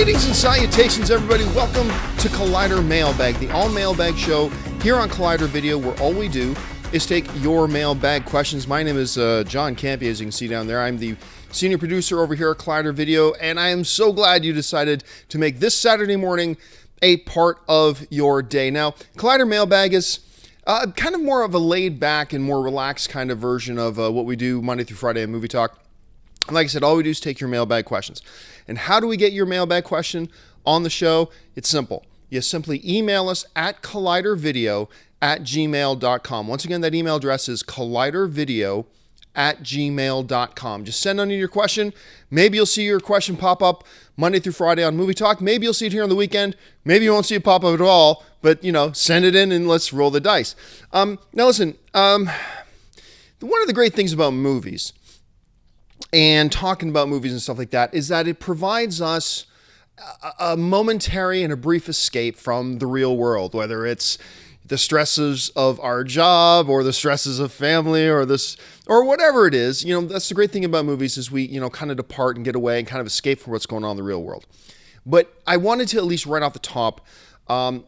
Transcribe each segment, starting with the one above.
Greetings and salutations, everybody. Welcome to Collider Mailbag, the all-mailbag show here on Collider Video, where all we do is take your mailbag questions. My name is John Campy, as you can see down there. I'm the senior producer over here at Collider Video, and I am so glad you decided to make this Saturday morning a part of your day. Now, Collider Mailbag is kind of more of a laid-back and more relaxed kind of version of what we do Monday through Friday in Movie Talk. Like I said, all we do is take your mailbag questions. And how do we get your mailbag question on the show? It's simple. You simply email us at collidervideo@gmail.com. Once again, that email address is collidervideo@gmail.com. Just send on your question. Maybe you'll see your question pop up Monday through Friday on Movie Talk. Maybe you'll see it here on the weekend. Maybe you won't see it pop up at all. But, send it in and let's roll the dice. Now, listen, one of the great things about movies and talking about movies and stuff like that is that it provides us a momentary and a brief escape from the real world, whether it's the stresses of our job or the stresses of family or whatever it is. That's the great thing about movies is we, kind of depart and get away and kind of escape from what's going on in the real world. But I wanted to, at least right off the top,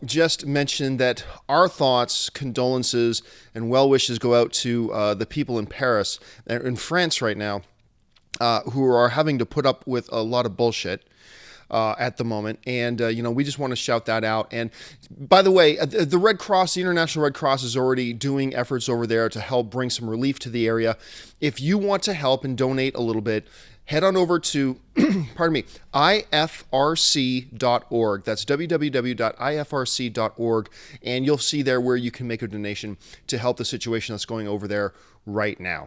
just mention that our thoughts, condolences, and well wishes go out to the people in Paris, in France right now, who are having to put up with a lot of bullshit at the moment. And, we just want to shout that out. And by the way, the Red Cross, the International Red Cross, is already doing efforts over there to help bring some relief to the area. If you want to help and donate a little bit, head on over to, ifrc.org. That's www.ifrc.org. And you'll see there where you can make a donation to help the situation that's going over there right now.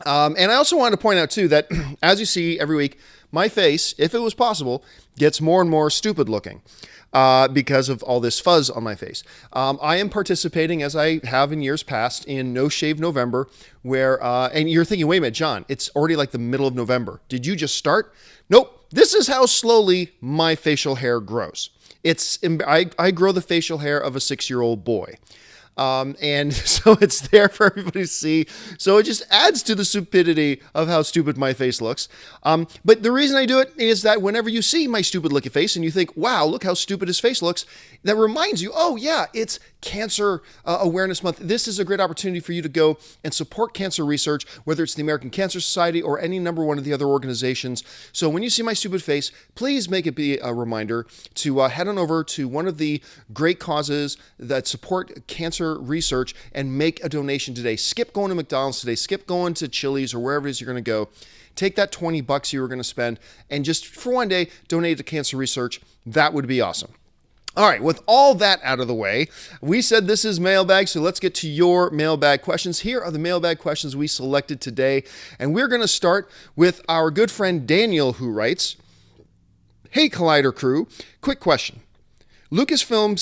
And I also wanted to point out, too, that as you see every week, my face, if it was possible, gets more and more stupid looking because of all this fuzz on my face. I am participating, as I have in years past, in No Shave November, where, and you're thinking, wait a minute, John, it's already like the middle of November. Did you just start? Nope. This is how slowly my facial hair grows. I grow the facial hair of a 6-year-old boy. And so it's there for everybody to see. So it just adds to the stupidity of how stupid my face looks. But the reason I do it is that whenever you see my stupid looking face and you think, wow, look how stupid his face looks, that reminds you, oh yeah, it's Cancer Awareness Month. This is a great opportunity for you to go and support cancer research, whether it's the American Cancer Society or any number one of the other organizations. So when you see my stupid face, please make it be a reminder to head on over to one of the great causes that support cancer research and make a donation today. Skip going to McDonald's today. Skip going to Chili's or wherever it is you're going to go. Take that $20 you were going to spend and just for one day donate to cancer research. That would be awesome. All right, with all that out of the way, we said this is mailbag, so let's get to your mailbag questions. Here are the mailbag questions we selected today, and we're going to start with our good friend Daniel, who writes, "Hey Collider crew, quick question. Lucasfilm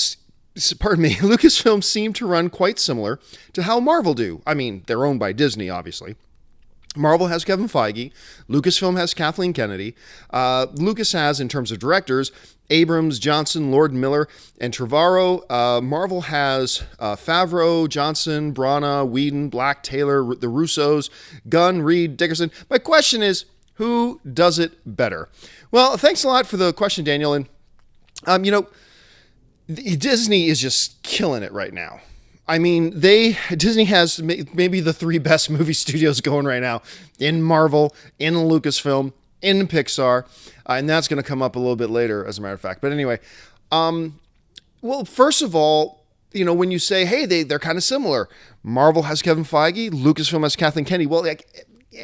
seem to run quite similar to how Marvel do. I mean, they're owned by Disney, obviously. Marvel has Kevin Feige. Lucasfilm has Kathleen Kennedy. Lucas has, in terms of directors, Abrams, Johnston, Lord Miller, and Trevorrow. Marvel has Favreau, Johnston, Branagh, Whedon, Black, Taylor, the Russos, Gunn, Reed, Derrickson. My question is, who does it better?" Well, thanks a lot for the question, Daniel. And, Disney is just killing it right now. I mean, Disney has maybe the 3 best movie studios going right now in Marvel, in Lucasfilm, in Pixar, and that's going to come up a little bit later, as a matter of fact. But anyway, well, first of all, when you say, hey, they're kind of similar. Marvel has Kevin Feige, Lucasfilm has Kathleen Kennedy. Well,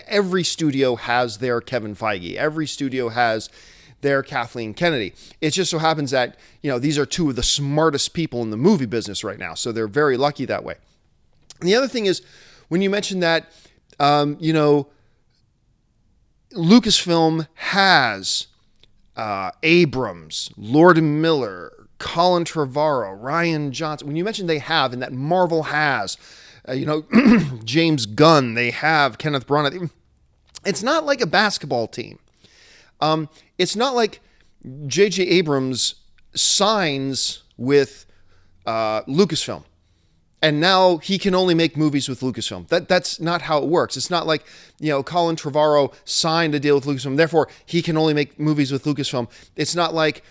every studio has their Kevin Feige. Every studio has their Kathleen Kennedy. It just so happens that, these are 2 of the smartest people in the movie business right now. So they're very lucky that way. And the other thing is, when you mention that, Lucasfilm has Abrams, Lord Miller, Colin Trevorrow, Rian Johnson. When you mention they have, and that Marvel has, James Gunn, they have Kenneth Branagh. It's not like a basketball team. It's not like J.J. Abrams signs with Lucasfilm and now he can only make movies with Lucasfilm. That's not how it works. It's not like, Colin Trevorrow signed a deal with Lucasfilm, therefore he can only make movies with Lucasfilm. It's not like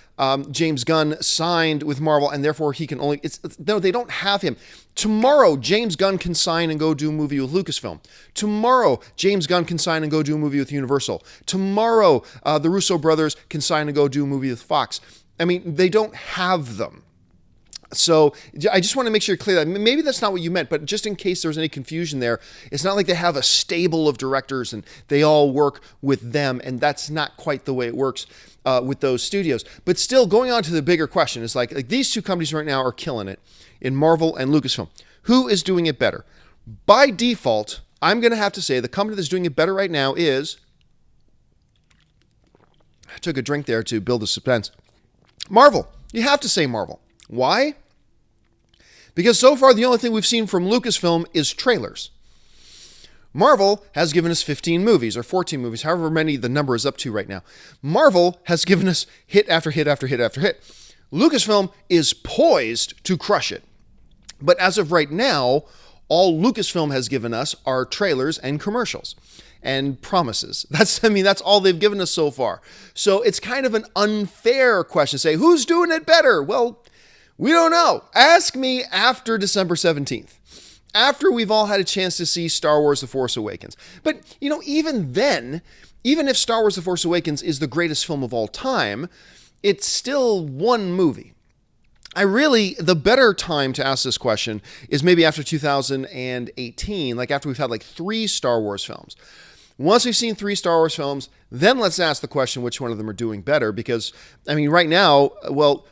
James Gunn signed with Marvel and therefore he can only... No, they don't have him. Tomorrow, James Gunn can sign and go do a movie with Lucasfilm. Tomorrow, James Gunn can sign and go do a movie with Universal. Tomorrow, the Russo brothers can sign and go do a movie with Fox. I mean, they don't have them. So I just want to make sure you're clear that maybe that's not what you meant, but just in case there's any confusion there, it's not like they have a stable of directors and they all work with them, and that's not quite the way it works with those studios. But still, going on to the bigger question, is like these two companies right now are killing it in Marvel and Lucasfilm. Who is doing it better? By default, I'm going to have to say the company that's doing it better right now is... I took a drink there to build the suspense. Marvel. You have to say Marvel. Why? Because so far, the only thing we've seen from Lucasfilm is trailers. Marvel has given us 15 movies, or 14 movies, however many the number is up to right now. Marvel has given us hit after hit after hit after hit. Lucasfilm is poised to crush it. But as of right now, all Lucasfilm has given us are trailers and commercials and promises. That's all they've given us so far. So it's kind of an unfair question to say, who's doing it better? Well, we don't know. Ask me after December 17th, after we've all had a chance to see Star Wars The Force Awakens. But, even then, even if Star Wars The Force Awakens is the greatest film of all time, it's still one movie. The better time to ask this question is maybe after 2018, like after we've had 3 Star Wars films. Once we've seen 3 Star Wars films, then let's ask the question which one of them are doing better. Because, right now,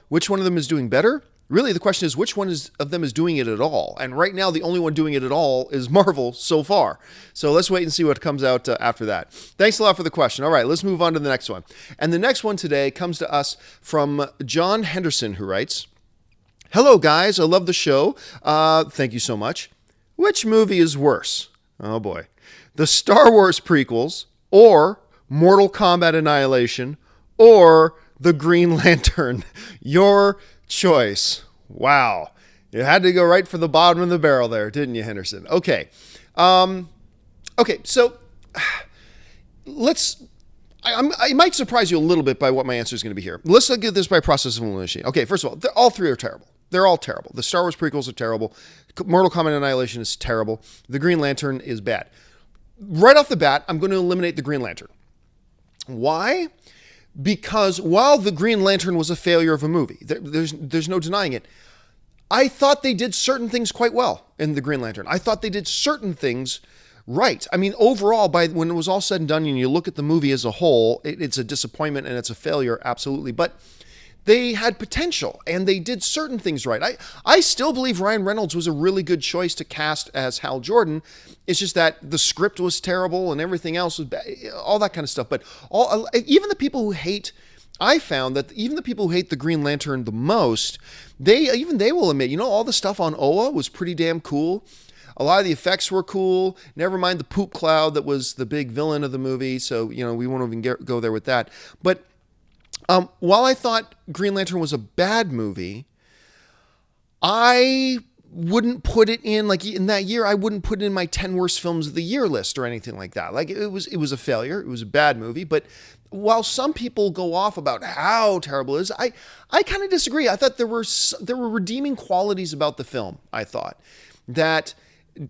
which one of them is doing better? Really, the question is which one of them is doing it at all? And right now, the only one doing it at all is Marvel so far. So let's wait and see what comes out after that. Thanks a lot for the question. All right, let's move on to the next one. And the next one today comes to us from John Henderson, who writes, "Hello, guys. I love the show. Thank you so much. Which movie is worse? Oh, boy. The Star Wars prequels, or Mortal Kombat Annihilation, or The Green Lantern? Your choice." Wow. You had to go right for the bottom of the barrel there, didn't you, Henderson? Okay. So let's... I might surprise you a little bit by what my answer is going to be here. Let's look at this by process of elimination. Okay, first of all, all 3 are terrible. They're all terrible. The Star Wars prequels are terrible. Mortal Kombat Annihilation is terrible. The Green Lantern is bad. Right off the bat, I'm going to eliminate the Green Lantern. Why? Because while the Green Lantern was a failure of a movie, there's no denying it, I thought they did certain things quite well in the Green Lantern. I thought they did certain things right. Overall, when it was all said and done, and you look at the movie as a whole, it's a disappointment and it's a failure, absolutely. But they had potential, and they did certain things right. I still believe Ryan Reynolds was a really good choice to cast as Hal Jordan. It's just that the script was terrible and everything else was bad, all that kind of stuff. But even the people who hate... I found that even the people who hate the Green Lantern the most, they will admit, all the stuff on Oa was pretty damn cool. A lot of the effects were cool. Never mind the poop cloud that was the big villain of the movie. So, we won't even go there with that. But while I thought Green Lantern was a bad movie, I wouldn't put it in, in that year, I wouldn't put it in my 10 worst films of the year list or anything like that. It was a failure. It was a bad movie. But while some people go off about how terrible it is, I kind of disagree. I thought there were redeeming qualities about the film, I thought, that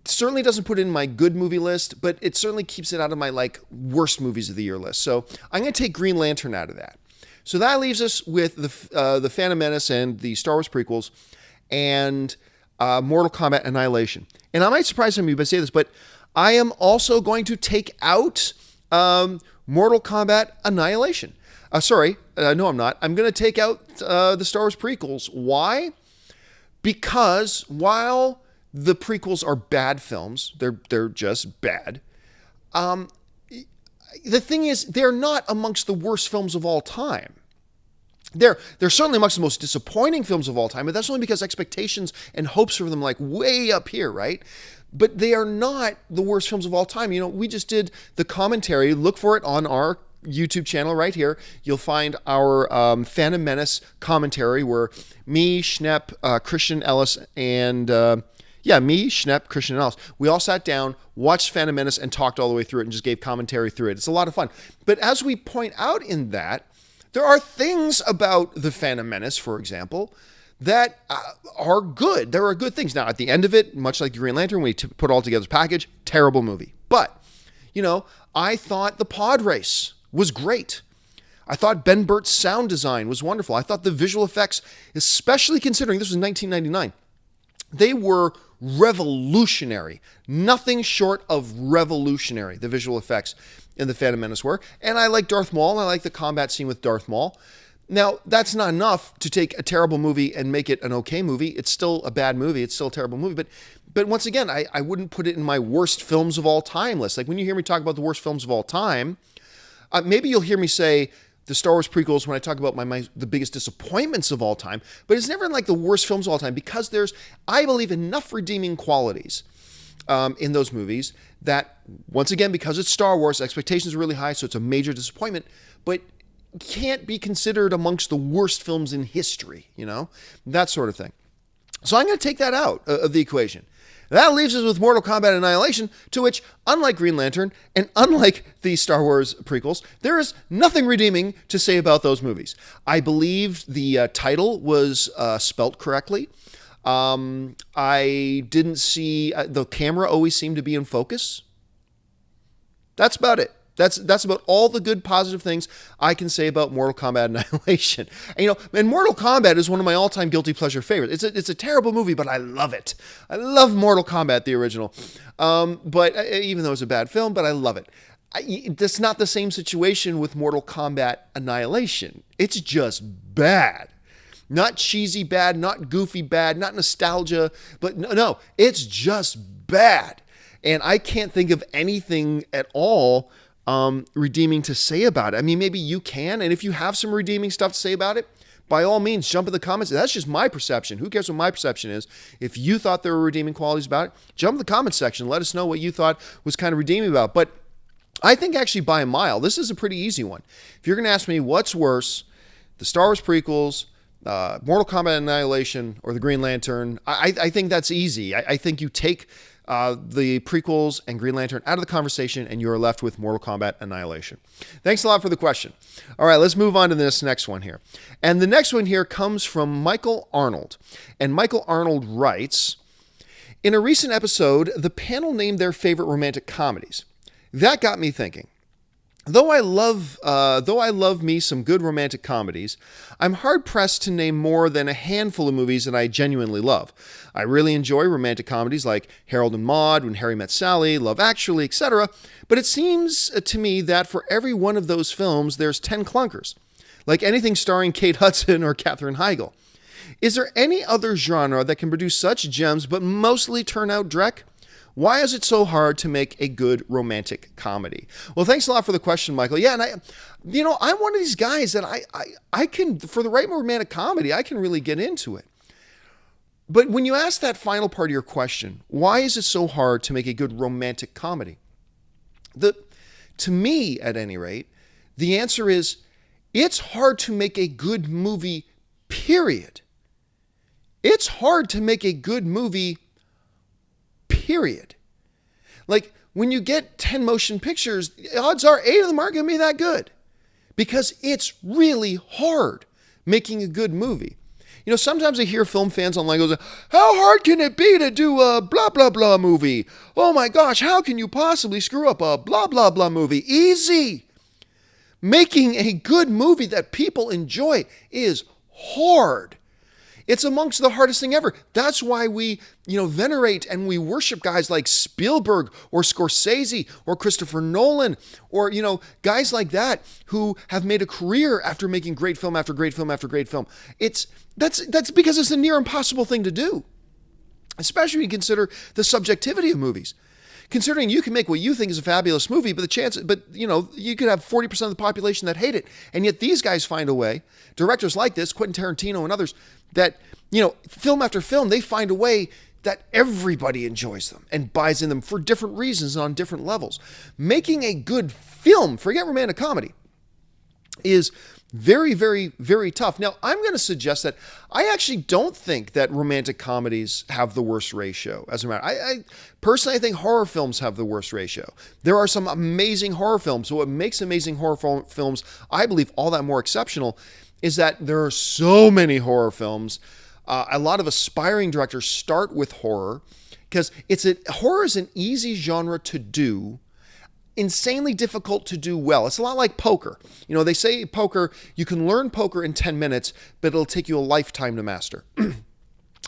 certainly doesn't put it in my good movie list, but it certainly keeps it out of my worst movies of the year list. So I'm going to take Green Lantern out of that. So that leaves us with the Phantom Menace and the Star Wars prequels and Mortal Kombat Annihilation. And I might surprise some of you by saying this, but I am also going to take out Mortal Kombat Annihilation. No, I'm not. I'm going to take out the Star Wars prequels. Why? Because while the prequels are bad films, they're just bad. The thing is, they're not amongst the worst films of all time. They're certainly amongst the most disappointing films of all time, but that's only because expectations and hopes for them way up here, right? But they are not the worst films of all time. We just did the commentary. Look for it on our YouTube channel right here. You'll find our Phantom Menace commentary where me, Schnepp, Christian Ellis, and Yeah, me, Schnepp, Christian, and Alice, we all sat down, watched Phantom Menace, and talked all the way through it and just gave commentary through it. It's a lot of fun. But as we point out in that, there are things about the Phantom Menace, for example, that are good. There are good things. Now, at the end of it, much like the Green Lantern, we put all together as a package, terrible movie. But, I thought the pod race was great. I thought Ben Burtt's sound design was wonderful. I thought the visual effects, especially considering this was 1999, they were revolutionary. Nothing short of revolutionary, the visual effects in the Phantom Menace were. And I like Darth Maul, and I like the combat scene with Darth Maul. Now, that's not enough to take a terrible movie and make it an okay movie. It's still a bad movie. It's still a terrible movie. But once again, I wouldn't put it in my worst films of all time list. Like when you hear me talk about the worst films of all time, maybe you'll hear me say the Star Wars prequels when I talk about the biggest disappointments of all time, but it's never in like the worst films of all time because there's, I believe, enough redeeming qualities in those movies that, once again, because it's Star Wars, expectations are really high, so it's a major disappointment, but can't be considered amongst the worst films in history, that sort of thing. So I'm going to take that out of the equation. That leaves us with Mortal Kombat Annihilation, to which, unlike Green Lantern and unlike the Star Wars prequels, there is nothing redeeming to say about those movies. I believe the title was spelt correctly. I didn't see the camera always seemed to be in focus. That's about it. That's about all the good positive things I can say about Mortal Kombat Annihilation. And Mortal Kombat is one of my all-time guilty pleasure favorites. It's a terrible movie, but I love it. I love Mortal Kombat, the original. But even though it's a bad film, but I love it. That's not the same situation with Mortal Kombat Annihilation. It's just bad. Not cheesy bad, not goofy bad, not nostalgia, but no, it's just bad. And I can't think of anything at all redeeming to say about it. I mean, maybe you can, and if you have some redeeming stuff to say about it, by all means, jump in the comments. That's just my perception. Who cares what my perception is? If you thought there were redeeming qualities about it, jump in the comments section. Let us know what you thought was kind of redeeming about it. But I think actually by a mile, this is a pretty easy one. If you're going to ask me what's worse, the Star Wars prequels, Mortal Kombat Annihilation, or the Green Lantern, I think that's easy. I think you take the prequels and Green Lantern out of the conversation and you're left with Mortal Kombat Annihilation. Thanks a lot for the question. All right, let's move on to this next one here. And the next one here comes from Michael Arnold. And Michael Arnold writes, in a recent episode, the panel named their favorite romantic comedies. That got me thinking. Though I love me some good romantic comedies, I'm hard-pressed to name more than a handful of movies that I genuinely love. I really enjoy romantic comedies like Harold and Maude, When Harry Met Sally, Love Actually, etc., but it seems to me that for every one of those films, there's 10 clunkers, like anything starring Kate Hudson or Katherine Heigl. Is there any other genre that can produce such gems but mostly turn out dreck? Why is it so hard to make a good romantic comedy? Well, thanks a lot for the question, Michael. Yeah, and I'm one of these guys that I can, for the right romantic comedy, I can really get into it. But when you ask that final part of your question, why is it so hard to make a good romantic comedy? To me, at any rate, the answer is it's hard to make a good movie, period. It's hard to make a good movie, period. Like, when you get 10 motion pictures, the odds are 8 of them aren't going to be that good because it's really hard making a good movie. Sometimes I hear film fans online go, how hard can it be to do a blah, blah, blah movie? Oh my gosh, how can you possibly screw up a blah, blah, blah movie? Easy. Making a good movie that people enjoy is hard. It's amongst the hardest thing ever. That's why we, venerate and we worship guys like Spielberg or Scorsese or Christopher Nolan or, guys like that who have made a career after making great film after great film after great film. That's because it's a near impossible thing to do, especially when you consider the subjectivity of movies. Considering you can make what you think is a fabulous movie, but you could have 40% of the population that hate it. And yet these guys find a way, directors like this, Quentin Tarantino and others, that, film after film, they find a way that everybody enjoys them and buys in them for different reasons and on different levels. Making a good film, forget romantic comedy, is very, very, very tough. Now, I'm going to suggest that I actually don't think that romantic comedies have the worst ratio. As a matter, I personally, I think horror films have the worst ratio. There are some amazing horror films. So what makes amazing horror films, I believe, all that more exceptional is that there are so many horror films. A lot of aspiring directors start with horror because horror is an easy genre to do, insanely difficult to do well. It's a lot like poker. You know, they say poker, you can learn poker in 10 minutes, but it'll take you a lifetime to master.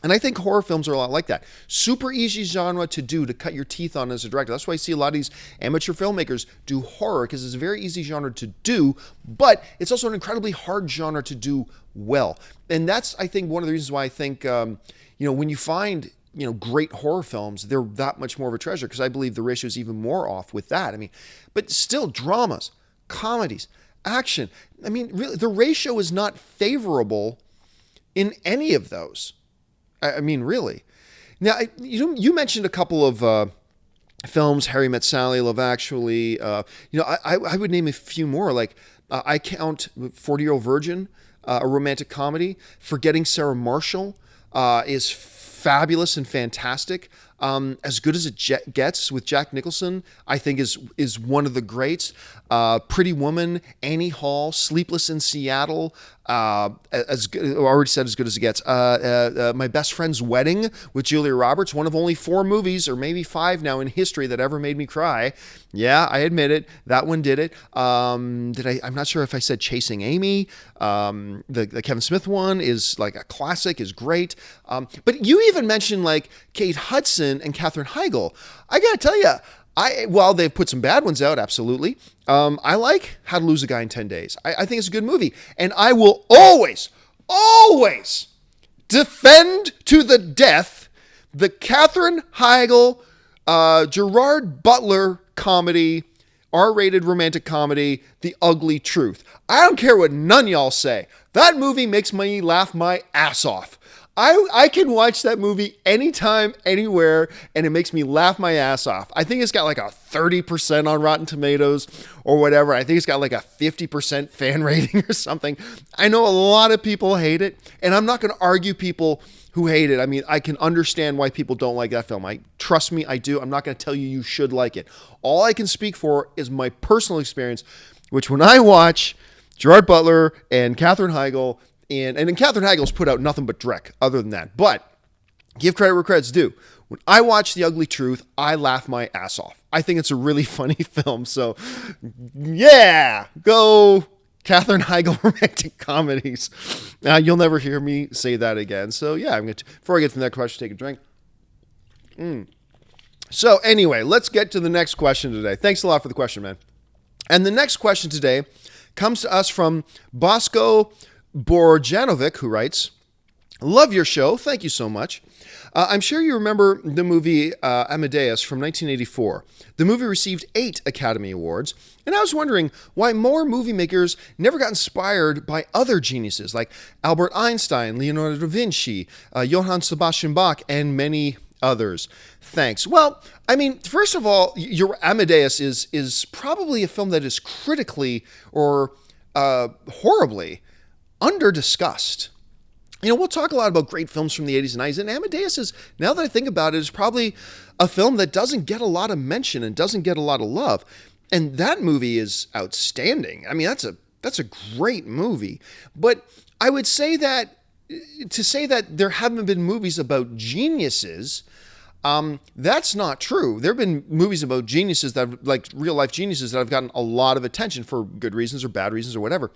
And I think horror films are a lot like that. Super easy genre to do, to cut your teeth on as a director. That's why I see a lot of these amateur filmmakers do horror, because it's a very easy genre to do, but it's also an incredibly hard genre to do well. And that's, I think, one of the reasons why I think, when you find great horror films, they're that much more of a treasure, because I believe the ratio is even more off with that. I mean, but still, dramas, comedies, action. I mean, really, the ratio is not favorable in any of those. I mean, really. Now, you mentioned a couple of films, Harry Met Sally, Love Actually. I would name a few more. Like, I count 40-Year-Old Virgin, a romantic comedy. Forgetting Sarah Marshall is fabulous and fantastic. As Good as It Gets with Jack Nicholson, I think is one of the greats. Pretty Woman, Annie Hall, Sleepless in Seattle, as good, already said, As Good as It Gets. My Best Friend's Wedding with Julia Roberts, one of only 4 movies, or maybe 5 now in history, that ever made me cry. Yeah, I admit it. That one did it. I'm not sure if I said Chasing Amy. The Kevin Smith one is like a classic, is great. But you even mentioned like Kate Hudson and Katherine Heigl. I gotta tell you, while they've put some bad ones out, absolutely. I like How to Lose a Guy in 10 Days. I think it's a good movie. And I will always, always defend to the death the Katherine Heigl, Gerard Butler comedy, R-rated romantic comedy, The Ugly Truth. I don't care what none y'all say. That movie makes me laugh my ass off. I can watch that movie anytime, anywhere, and it makes me laugh my ass off. I think it's got like a 30% on Rotten Tomatoes or whatever. I think it's got like a 50% fan rating or something. I know a lot of people hate it, and I'm not going to argue people who hate it. I mean, I can understand why people don't like that film. Trust me, I do. I'm not going to tell you should like it. All I can speak for is my personal experience, which when I watch Gerard Butler and Katherine Heigl, and then Katherine Heigl's put out nothing but dreck other than that. But give credit where credit's due. When I watch The Ugly Truth, I laugh my ass off. I think it's a really funny film. So, yeah, go Katherine Heigl romantic comedies. You'll never hear me say that again. So, yeah, before I get to the next question, take a drink. So, anyway, let's get to the next question today. Thanks a lot for the question, man. And the next question today comes to us from Bosco Borjanovic, who writes, "Love your show. Thank you so much. I'm sure you remember the movie Amadeus from 1984. The movie received 8 Academy Awards, and I was wondering why more movie makers never got inspired by other geniuses like Albert Einstein, Leonardo da Vinci, Johann Sebastian Bach, and many others. Thanks." Well, I mean, first of all, your Amadeus is probably a film that is critically or horribly under-discussed. We'll talk a lot about great films from the 80s and 90s, and Amadeus is, now that I think about it, is probably a film that doesn't get a lot of mention and doesn't get a lot of love. And that movie is outstanding. I mean, that's a great movie. But I would say that, to say that there haven't been movies about geniuses, that's not true. There have been movies about geniuses like real-life geniuses, that have gotten a lot of attention for good reasons or bad reasons or whatever.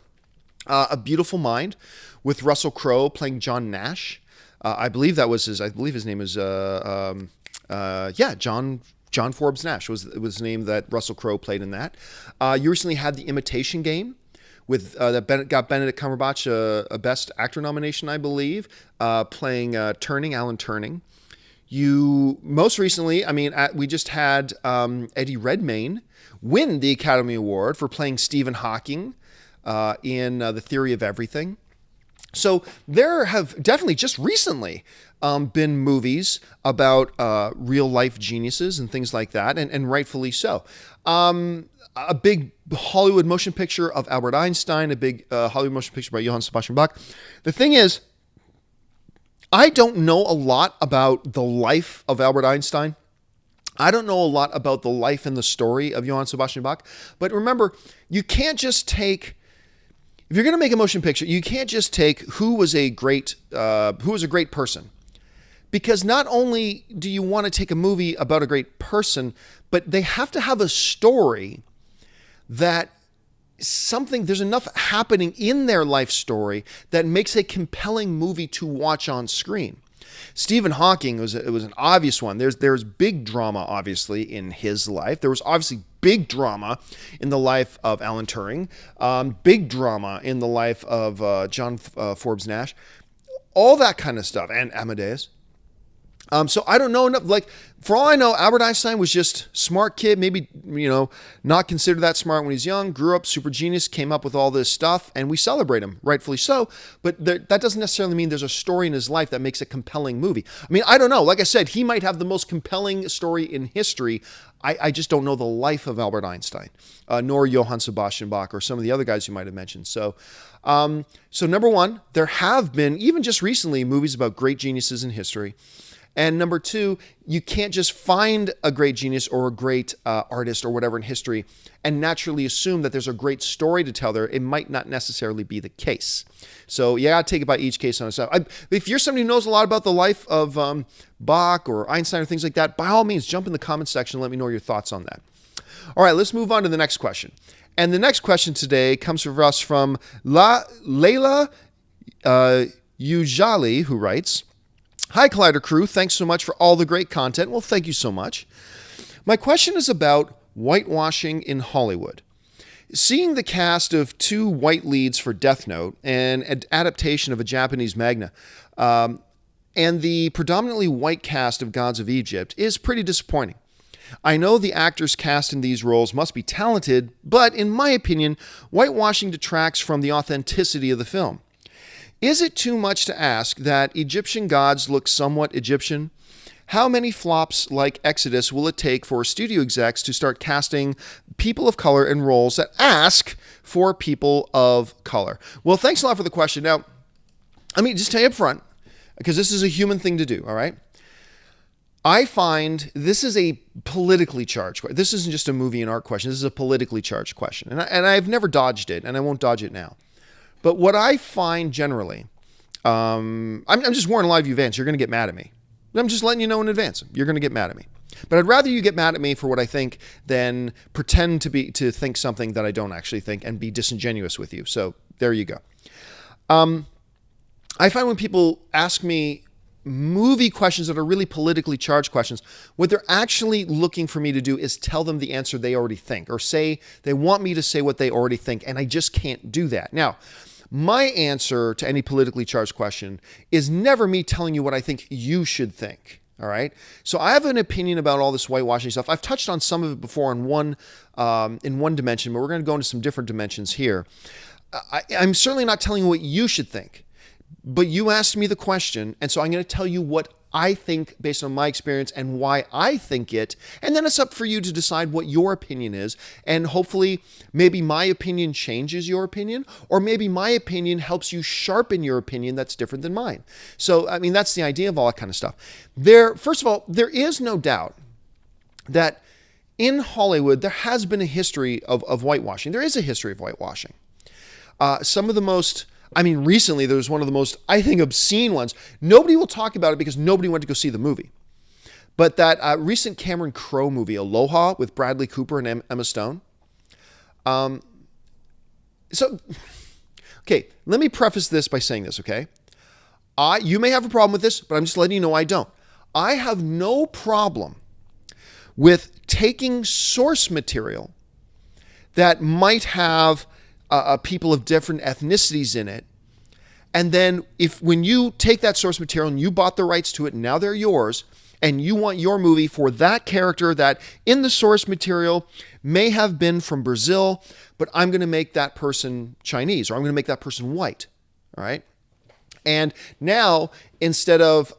A Beautiful Mind with Russell Crowe playing John Nash. I believe his name is John Forbes Nash was the name that Russell Crowe played in that. You recently had The Imitation Game with that got Benedict Cumberbatch a Best Actor nomination, I believe, playing Alan Turing. You most recently, we just had Eddie Redmayne win the Academy Award for playing Stephen Hawking in The Theory of Everything. So there have definitely just recently been movies about real life geniuses and things like that, and rightfully so. A big Hollywood motion picture of Albert Einstein, a big Hollywood motion picture by Johann Sebastian Bach. The thing is, I don't know a lot about the life of Albert Einstein. I don't know a lot about the life and the story of Johann Sebastian Bach. But remember, you can't just take, if you're going to make a motion picture, you can't just take who was a great person. Because not only do you want to take a movie about a great person, but they have to have a story that there's enough happening in their life story that makes a compelling movie to watch on screen. Stephen Hawking was an obvious one. There's big drama, obviously, in his life. There was obviously big drama in the life of Alan Turing, big drama in the life of John Forbes Nash, all that kind of stuff, and Amadeus. So I don't know enough. Like, for all I know, Albert Einstein was just smart kid, maybe, not considered that smart when he's young, grew up super genius, came up with all this stuff, and we celebrate him, rightfully so. But that doesn't necessarily mean there's a story in his life that makes a compelling movie. I mean, I don't know. Like I said, he might have the most compelling story in history. I just don't know the life of Albert Einstein, nor Johann Sebastian Bach, or some of the other guys you might have mentioned. So number one, there have been, even just recently, movies about great geniuses in history. And number two, you can't just find a great genius or a great artist or whatever in history and naturally assume that there's a great story to tell there. It might not necessarily be the case. So you got to take it by each case on itself. If you're somebody who knows a lot about the life of Bach or Einstein or things like that, by all means, jump in the comment section and let me know your thoughts on that. All right, let's move on to the next question. And the next question today comes from us from Layla Ujali, who writes, "Hi, Collider crew. Thanks so much for all the great content." Well, thank you so much. My question is about whitewashing in Hollywood. Seeing the cast of 2 white leads for Death Note and an adaptation of a Japanese manga, and the predominantly white cast of Gods of Egypt is pretty disappointing. I know the actors cast in these roles must be talented, but in my opinion, whitewashing detracts from the authenticity of the film. Is it too much to ask that Egyptian gods look somewhat Egyptian? How many flops like Exodus will it take for studio execs to start casting people of color in roles that ask for people of color? Well, thanks a lot for the question. Now, let me just tell you up front, because this is a human thing to do, all right? I find this is a politically charged question. This isn't just a movie and art question. This is a politically charged question. And I've never dodged it, and I won't dodge it now. But what I find generally, I'm just warning a lot of you advance, you're going to get mad at me. I'm just letting you know in advance, you're going to get mad at me. But I'd rather you get mad at me for what I think than pretend to think something that I don't actually think and be disingenuous with you. So there you go. I find when people ask me movie questions that are really politically charged questions, what they're actually looking for me to do is tell them the answer they already think, or say they want me to say what they already think, and I just can't do that. Now, my answer to any politically charged question is never me telling you what I think you should think. All right. So I have an opinion about all this whitewashing stuff. I've touched on some of it before in one dimension, but we're going to go into some different dimensions here. I'm certainly not telling you what you should think, but you asked me the question, and so I'm going to tell you what I think based on my experience and why I think it, and then it's up for you to decide what your opinion is, and hopefully maybe my opinion changes your opinion, or maybe my opinion helps you sharpen your opinion that's different than mine. So, I mean, that's the idea of all that kind of stuff. First of all, there is no doubt that in Hollywood, there has been a history of whitewashing. There is a history of whitewashing. Some of the most... recently there was one of the most, I think, obscene ones. Nobody will talk about it because nobody went to go see the movie. But that recent Cameron Crowe movie, Aloha, with Bradley Cooper and Emma Stone. Okay, let me preface this by saying this, okay? You may have a problem with this, but I'm just letting you know I don't. I have no problem with taking source material that might have people of different ethnicities in it. And then when you take that source material and you bought the rights to it and now they're yours, and you want your movie for that character that in the source material may have been from Brazil, but I'm going to make that person Chinese, or I'm going to make that person white. All right. And now, instead of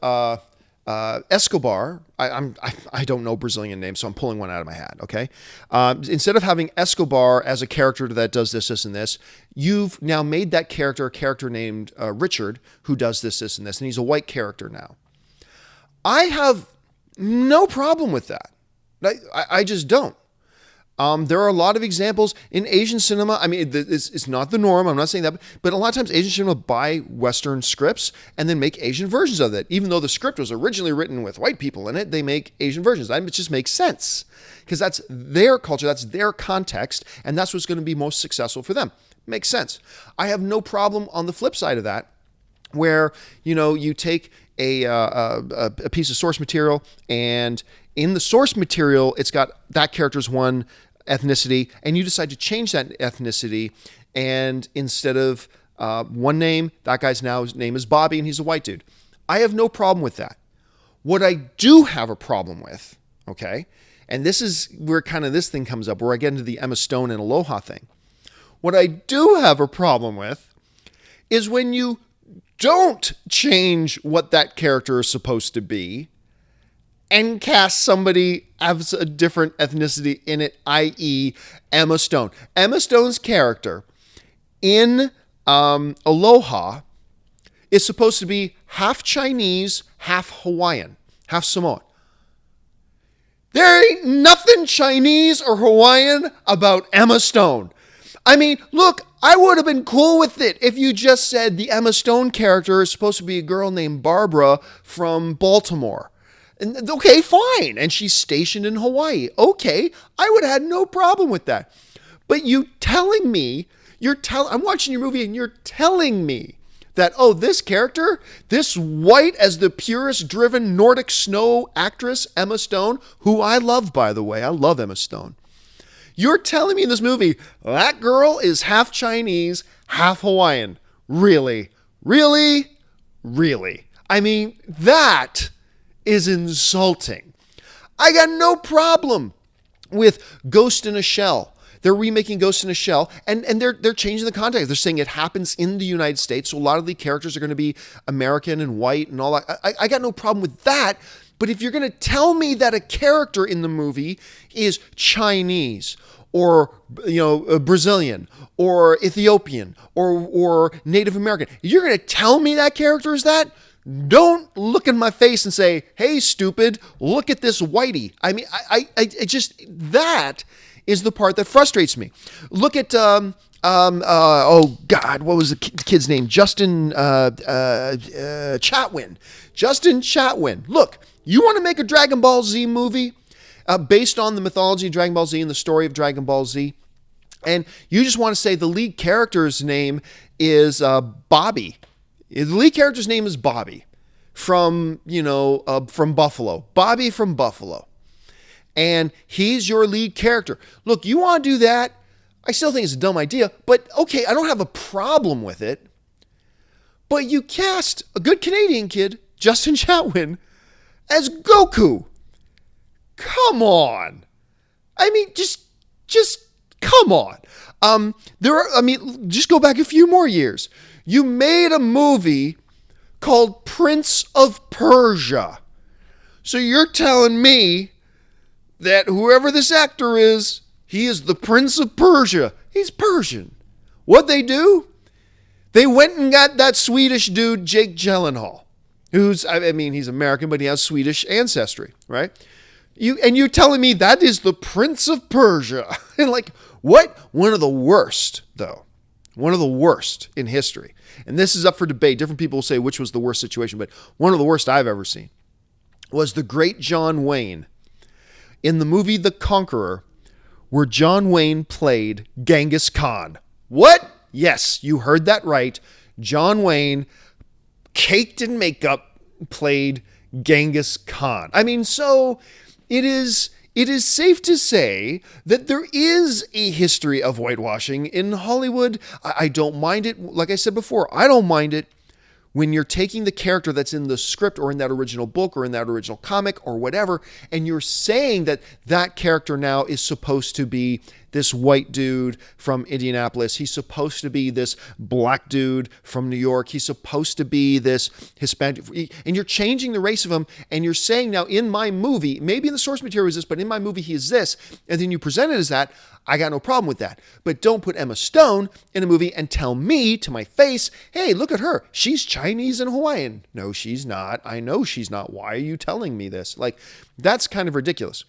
Escobar, I don't know Brazilian names, so I'm pulling one out of my hat, okay? Instead of having Escobar as a character that does this, and this, you've now made that character a character named Richard, who does this, and this, and he's a white character now. I have no problem with that. I just don't. There are a lot of examples in Asian cinema. I mean, it's not the norm. I'm not saying that, but a lot of times Asian cinema buy Western scripts and then make Asian versions of it. Even though the script was originally written with white people in it, they make Asian versions. It just makes sense because that's their culture, that's their context, and that's what's going to be most successful for them. Makes sense. I have no problem on the flip side of that, where you take a piece of source material, and in the source material, it's got that character's one ethnicity, and you decide to change that ethnicity, and instead of one name, that guy's name is Bobby, and he's a white dude. I have no problem with that. What I do have a problem with, okay, and this is where kind of this thing comes up, where I get into the Emma Stone and Aloha thing. What I do have a problem with is when you don't change what that character is supposed to be and cast somebody as a different ethnicity in it, i.e. Emma Stone. Emma Stone's character in Aloha is supposed to be half Chinese, half Hawaiian, half Samoan. There ain't nothing Chinese or Hawaiian about Emma Stone. I mean, look, I would have been cool with it if you just said the Emma Stone character is supposed to be a girl named Barbara from Baltimore. And, okay, fine. And she's stationed in Hawaii. Okay, I would have had no problem with that. But you telling me, I'm watching your movie and you're telling me that, oh, this character, this white as the purest driven Nordic snow actress, Emma Stone, who I love, by the way. I love Emma Stone. You're telling me in this movie, that girl is half Chinese, half Hawaiian. Really? Really? Really? I mean, that is insulting. I got no problem with Ghost in a Shell. They're remaking Ghost in a Shell, and they're changing the context. They're saying it happens in the United States, so a lot of the characters are going to be American and white and all that. I got no problem with that. But if you're going to tell me that a character in the movie is Chinese or Brazilian or Ethiopian or Native American, you're going to tell me that character is that? Don't look in my face and say, "Hey, stupid, look at this whitey." I mean, I just, that is the part that frustrates me. Look at oh God, what was the kid's name? Justin Chatwin. Justin Chatwin. Look, you want to make a Dragon Ball Z movie based on the mythology of Dragon Ball Z and the story of Dragon Ball Z, and you just want to say the lead character's name is Bobby. The lead character's name is Bobby from Buffalo. Bobby from Buffalo. And he's your lead character. Look, you want to do that? I still think it's a dumb idea, but okay, I don't have a problem with it. But you cast a good Canadian kid, Justin Chatwin, as Goku. Come on. I mean, just come on. Just go back a few more years. You made a movie called Prince of Persia. So you're telling me that whoever this actor is, he is the Prince of Persia. He's Persian. What'd they do? They went and got that Swedish dude, Jake Gyllenhaal, he's American, but he has Swedish ancestry, right? You're telling me that is the Prince of Persia. And like, what? One of the worst, though. One of the worst in history. And this is up for debate. Different people will say which was the worst situation, but one of the worst I've ever seen was the great John Wayne in the movie The Conqueror, where John Wayne played Genghis Khan. What? Yes, you heard that right. John Wayne, caked in makeup, played Genghis Khan. I mean, so it is safe to say that there is a history of whitewashing in Hollywood. I don't mind it. Like I said before, I don't mind it when you're taking the character that's in the script or in that original book or in that original comic or whatever, and you're saying that that character now is supposed to be this white dude from Indianapolis. He's supposed to be this black dude from New York. He's supposed to be this Hispanic. And you're changing the race of him, and you're saying now in my movie, maybe in the source material is this, but in my movie he is this, and then you present it as that. I got no problem with that. But don't put Emma Stone in a movie and tell me to my face, hey, look at her. She's Chinese and Hawaiian. No, she's not. I know she's not. Why are you telling me this? Like, that's kind of ridiculous.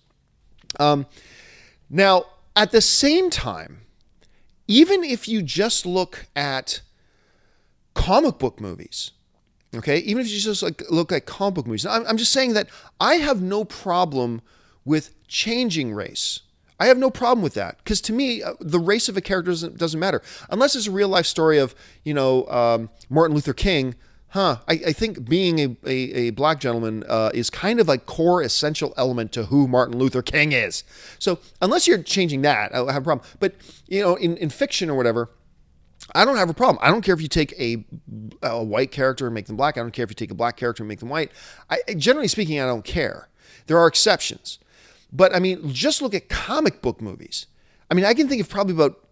Now, at the same time, even if you just look at comic book movies, okay, even if you just look at comic book movies, I'm just saying that I have no problem with changing race. I have no problem with that, because to me, the race of a character doesn't matter. Unless it's a real life story of, Martin Luther King. I think being a black gentleman is kind of like core essential element to who Martin Luther King is. So unless you're changing that, I have a problem. But, in fiction or whatever, I don't have a problem. I don't care if you take a white character and make them black. I don't care if you take a black character and make them white. Generally speaking, I don't care. There are exceptions. But, just look at comic book movies. I can think of probably about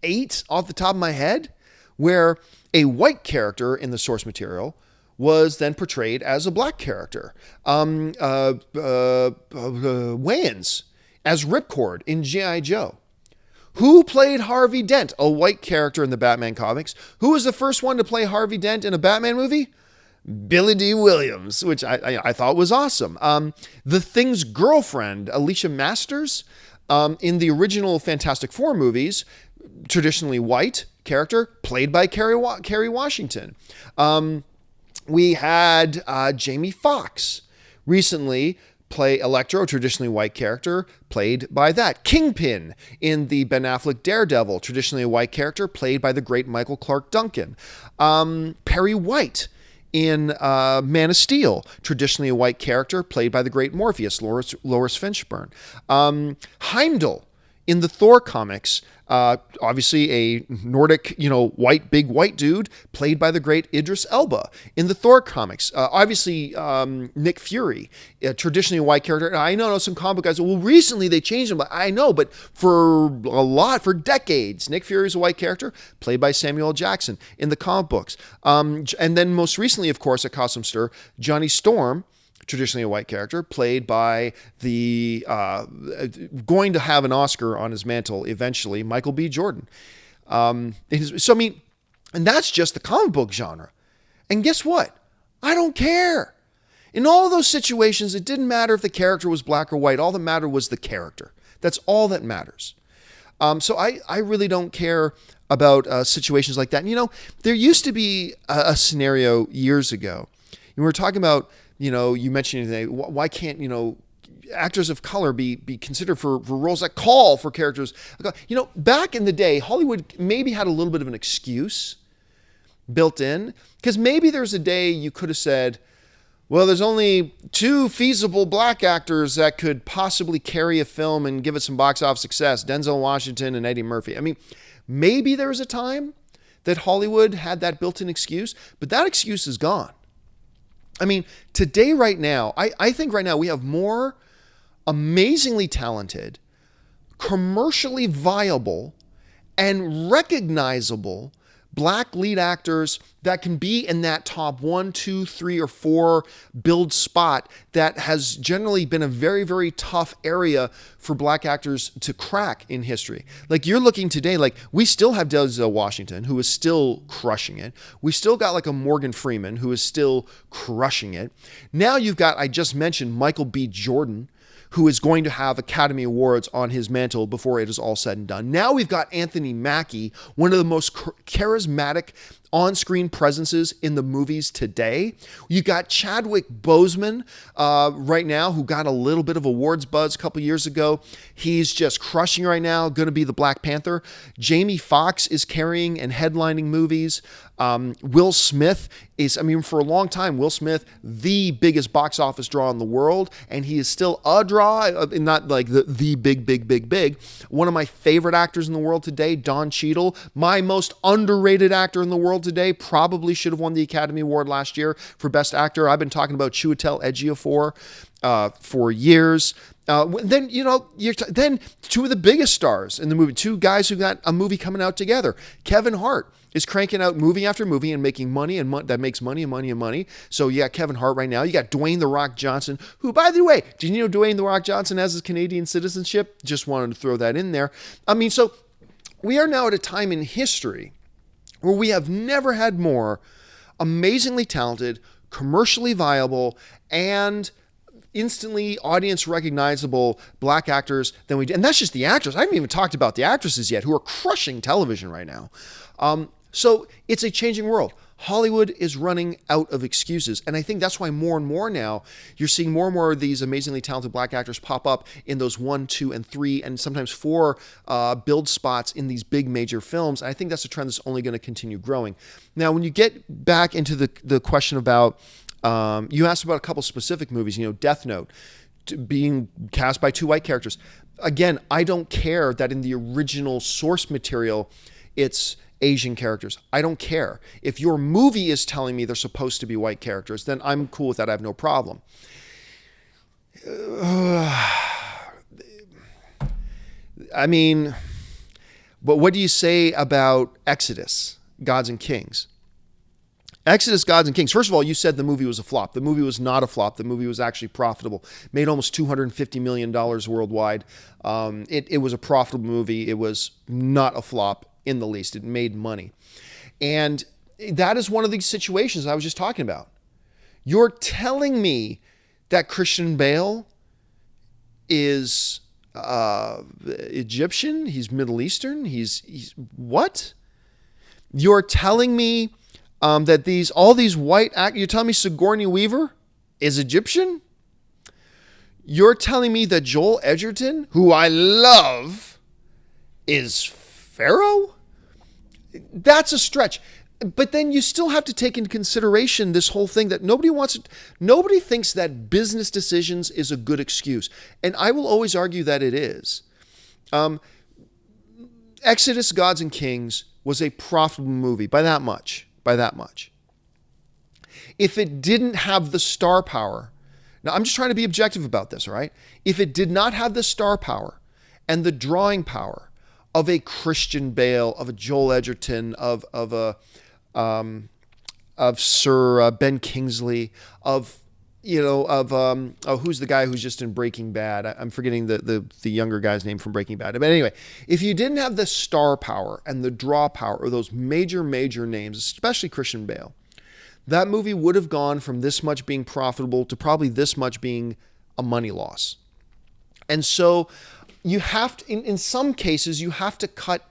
8 off the top of my head where a white character in the source material was then portrayed as a black character. Wayans as Ripcord in G.I. Joe. Who played Harvey Dent? A white character in the Batman comics. Who was the first one to play Harvey Dent in a Batman movie? Billy D. Williams, which I thought was awesome. The Thing's girlfriend, Alicia Masters, in the original Fantastic Four movies, traditionally white character, played by Kerry Washington. We had Jamie Foxx recently play Electro, traditionally white character, played by that. Kingpin in the Ben Affleck Daredevil, traditionally a white character, played by the great Michael Clark Duncan. Perry White in Man of Steel, traditionally a white character, played by the great Morpheus, Lawrence Fishburne. Heimdall in the Thor comics, obviously a Nordic, big white dude, played by the great Idris Elba. In the Thor comics, obviously Nick Fury, traditionally a white character. I know some comic guys, well, recently they changed him. I know, but for decades, Nick Fury is a white character, played by Samuel L. Jackson in the comic books. And then most recently, of course, a costume stir, Johnny Storm, traditionally a white character, played by the going to have an Oscar on his mantle eventually, Michael B. Jordan. And that's just the comic book genre. And guess what? I don't care. In all of those situations, it didn't matter if the character was black or white. All that mattered was the character. That's all that matters. So I really don't care about situations like that. And, there used to be a scenario years ago. We were talking about, you mentioned today, why can't, actors of color be considered for roles that call for characters? Back in the day, Hollywood maybe had a little bit of an excuse built in, because maybe there's a day you could have said, well, there's only 2 feasible black actors that could possibly carry a film and give it some box office success, Denzel Washington and Eddie Murphy. Maybe there was a time that Hollywood had that built-in excuse, but that excuse is gone. Today, right now, I think right now we have more amazingly talented, commercially viable, and recognizable black lead actors that can be in that top 1, 2, 3, or 4 build spot that has generally been a very, very tough area for black actors to crack in history. Like, you're looking today, like, we still have Denzel Washington, who is still crushing it. We still got like a Morgan Freeman, who is still crushing it. Now you've got, I just mentioned, Michael B. Jordan, who is going to have Academy Awards on his mantle before it is all said and done. Now we've got Anthony Mackie, one of the most charismatic on-screen presences in the movies today. You got Chadwick Boseman right now, who got a little bit of awards buzz a couple years ago. He's just crushing right now, going to be the Black Panther. Jamie Foxx is carrying and headlining movies. Will Smith is, for a long time, Will Smith, the biggest box office draw in the world, and he is still a draw, not like the big. One of my favorite actors in the world today, Don Cheadle, my most underrated actor in the world world today probably should have won the Academy Award last year for Best Actor. I've been talking about Chiwetel Ejiofor for years. Then then two of the biggest stars in the movie, two guys who got a movie coming out together. Kevin Hart is cranking out movie after movie and making money, and that makes money and money and money. So you got Kevin Hart right now. You got Dwayne "The Rock" Johnson, who, by the way, did you know Dwayne "The Rock" Johnson has his Canadian citizenship? Just wanted to throw that in there. I mean, so we are now at a time in history where we have never had more amazingly talented, commercially viable, and instantly audience recognizable black actors than we did. And that's just the actors. I haven't even talked about the actresses yet, who are crushing television right now. So it's a changing world. Hollywood is running out of excuses. And I think that's why more and more now you're seeing more and more of these amazingly talented black actors pop up in those 1, 2, and 3, and sometimes 4 build spots in these big major films. And I think that's a trend that's only going to continue growing. Now, when you get back into the question about, you asked about a couple specific movies, Death Note being cast by 2 white characters. Again, I don't care that in the original source material, it's Asian characters. I don't care. If your movie is telling me they're supposed to be white characters, then I'm cool with that. I have no problem. I mean, but what do you say about Exodus, Gods and Kings? Exodus, Gods and Kings. First of all, you said the movie was a flop. The movie was not a flop. The movie was actually profitable. Made almost $250 million worldwide. It was a profitable movie. It was not a flop in the least. It made money. And that is one of these situations I was just talking about. You're telling me that Christian Bale is Egyptian? He's Middle Eastern? He's what? You're telling me that all these white actors, you're telling me Sigourney Weaver is Egyptian? You're telling me that Joel Edgerton, who I love, is Pharaoh? That's a stretch. But then you still have to take into consideration this whole thing that nobody thinks that business decisions is a good excuse. And I will always argue that it is. Exodus, Gods and Kings was a profitable movie by that much. If it didn't have the star power, now I'm just trying to be objective about this, all right? If it did not have the star power and the drawing power of a Christian Bale, of a Joel Edgerton, of Sir Ben Kingsley, who's the guy who's just in Breaking Bad? I'm forgetting the younger guy's name from Breaking Bad. But anyway, if you didn't have the star power and the draw power of those major names, especially Christian Bale, that movie would have gone from this much being profitable to probably this much being a money loss. And so you have to, in some cases, you have to cut,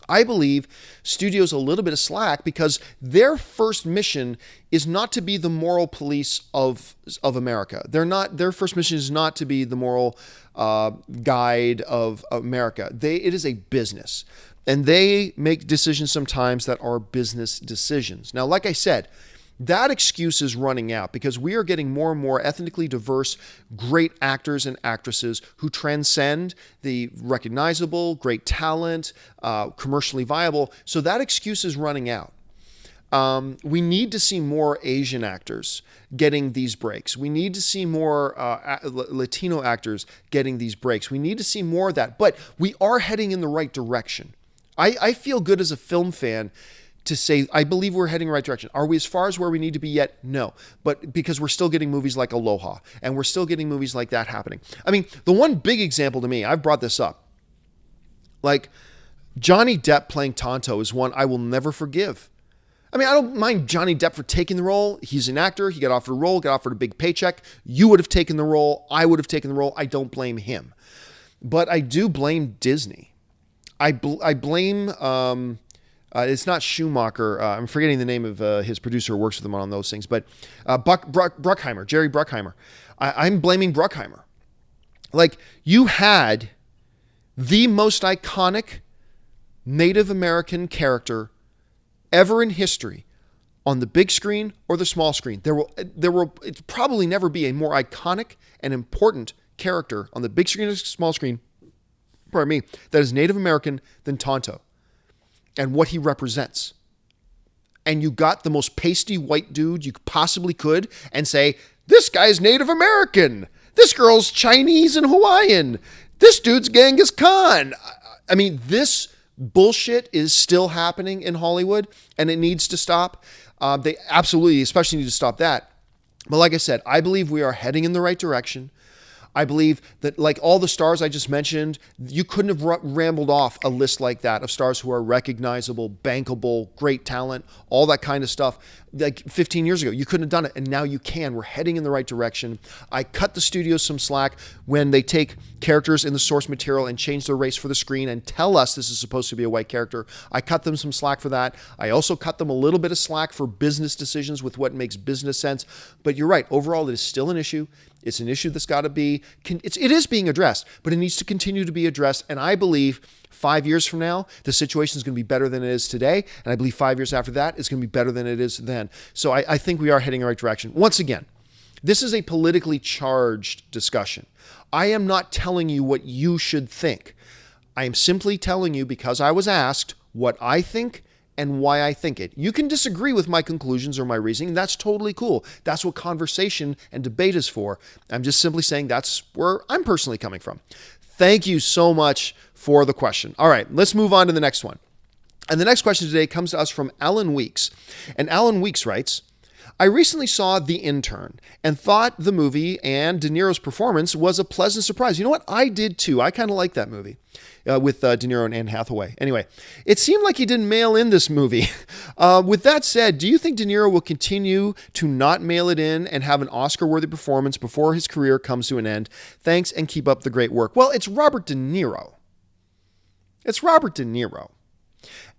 I believe, studios a little bit of slack, because their first mission is not to be the moral police of America. Their first mission is not to be the moral guide of America. It is a business, and they make decisions sometimes that are business decisions. Now, like I said, that excuse is running out, because we are getting more and more ethnically diverse, great actors and actresses who transcend the recognizable, great talent, commercially viable. So that excuse is running out. We need to see more Asian actors getting these breaks. We need to see more Latino actors getting these breaks. We need to see more of that. But we are heading in the right direction. I feel good as a film fan to say, I believe we're heading in the right direction. Are we as far as where we need to be yet? No. But because we're still getting movies like Aloha, and we're still getting movies like that happening. I mean, the one big example to me, I've brought this up, like Johnny Depp playing Tonto is one I will never forgive. I mean, I don't mind Johnny Depp for taking the role. He's an actor. He got offered a role, got offered a big paycheck. You would have taken the role. I would have taken the role. I don't blame him. But I do blame Disney. I blame... it's not Schumacher. I'm forgetting the name of his producer who works with him on those things. But Bruckheimer, Jerry Bruckheimer. I'm blaming Bruckheimer. Like, you had the most iconic Native American character ever in history on the big screen or the small screen. There will probably never be a more iconic and important character on the big screen or small screen, that is Native American than Tonto and what he represents. and you got the most pasty white dude you possibly could and say, this guy's Native American, this girl's Chinese and Hawaiian, this dude's Genghis Khan. I mean, this bullshit is still happening in Hollywood, and it needs to stop. They absolutely, especially need to stop that. But like I said, I believe we are heading in the right direction. I believe that, like all the stars I just mentioned, you couldn't have rambled off a list like that of stars who are recognizable, bankable, great talent, all that kind of stuff. Like 15 years ago, you couldn't have done it, and now you can. We're heading in the right direction. I cut the studios some slack when they take characters in the source material and change their race for the screen and tell us this is supposed to be a white character. I cut them some slack for that. I also cut them a little bit of slack for business decisions with what makes business sense. But you're right. Overall, it is still an issue. It's an issue that's got to be, it is being addressed, but it needs to continue to be addressed. And I believe 5 years from now, the situation is going to be better than it is today. And I believe 5 years after that, it's going to be better than it is then. So I think we are heading in the right direction. Once again, this is a politically charged discussion. I am not telling you what you should think. I am simply telling you, because I was asked, what I think and why I think it. You can disagree with my conclusions or my reasoning. That's totally cool. That's what conversation and debate is for. I'm just simply saying that's where I'm personally coming from. Thank you so much for the question. All right, let's move on to the next one. And the next question today comes to us from Alan Weeks. And Alan Weeks writes, I recently saw The Intern and thought the movie and De Niro's performance was a pleasant surprise. You know what? I did too. I kind of like that movie with De Niro and Anne Hathaway. Anyway, it seemed like he didn't mail in this movie. With that said, do you think De Niro will continue to not mail it in and have an Oscar-worthy performance before his career comes to an end? Thanks, and keep up the great work. Well, it's Robert De Niro. It's Robert De Niro.